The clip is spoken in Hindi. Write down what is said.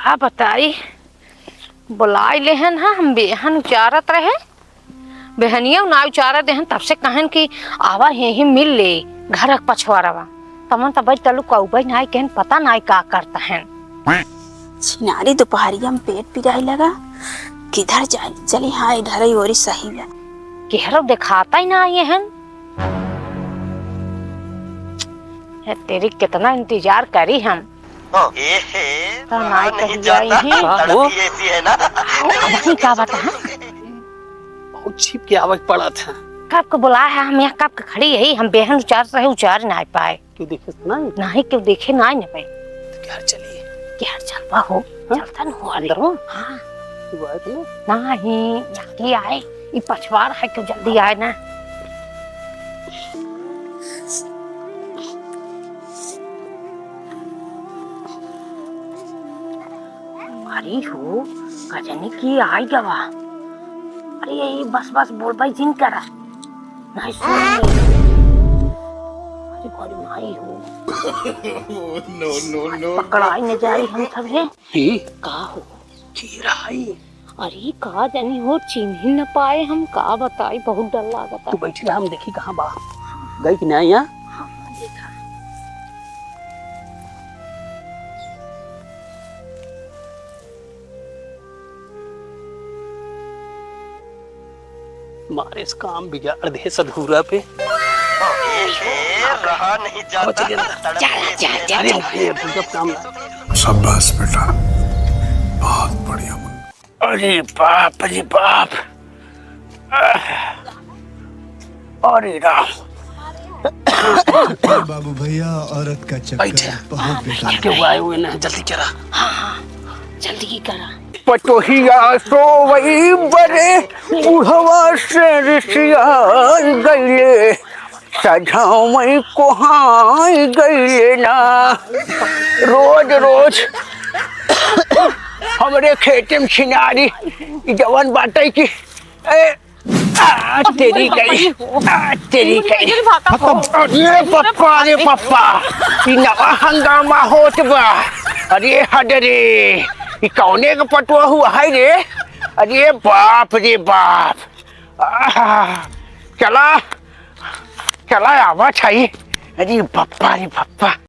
का बताई बुलाई लेहन हा हम बेहन उचारत रहे बेहनिया ना उचारत देहन तब से कहन कि आवा यही मिल ले घर पछवारवा तमन तब तलु कौबई नाई कहन पता नाई का करता है छिनारी दोपहरिया में पेट पिराई लगा किधर जाए चली हाँ इधर ही और सही है केहरो दिखाता ही ना ये हन तेरी कितना इंतजार करी हम नहीं जाता लड़की ऐसी है ना क्या बता बहुत छिप के आवाज पड़ा था। कब को बुलाया है हम यहाँ कब के खड़ी है हम बेहन उचार रहे उचार ना पाए क्यों देखे नहीं क्यों देखे ना पाए तो क्या चलिए क्या चलवा हो चलता न हो अंदर हो हाँ नहीं नहीं आए ये पछवाड़ है क्यों जल्दी आए ना हमारी हो गजनी की आई गवा अरे यही बस बस बोल भाई जिन करा नहीं सुन अरे बड़ी माई हो नो पकड़ाई न जाई हम सब है का हो रही अरे का जानी हो चिन्ह ही न पाए हम का बताई बहुत डर लागता तू बैठी रहा हम देखी कहाँ बा गई कि नहीं यहाँ हाँ देखा मारे इस काम बिगाड़ दे सदगुरा पे रहा नहीं जाता अरे नहीं काम शाबाश बेटा बहुत बढ़िया अरे बाप अरे राम बाबू भैया औरत का चक्कर बहुत बेकार क्यों आए हुए ना जल्दी चला हाँ जल्दी ही करा पटोहिया सोवई बरे बुढ़वा से ऋषिया गईले सझाओ मई कोहाई गईले ना रोज रोज हमरे खेते में छिनारी जवान बाटे की तेरी गई तेरी गई अरे पप्पा ई नवा हंगामा होत बा अरे हडरे ई कौने का पटुआ हुआ है रे अरे बाप रे बाप चला चला आवा चाहिए अरे पप्पा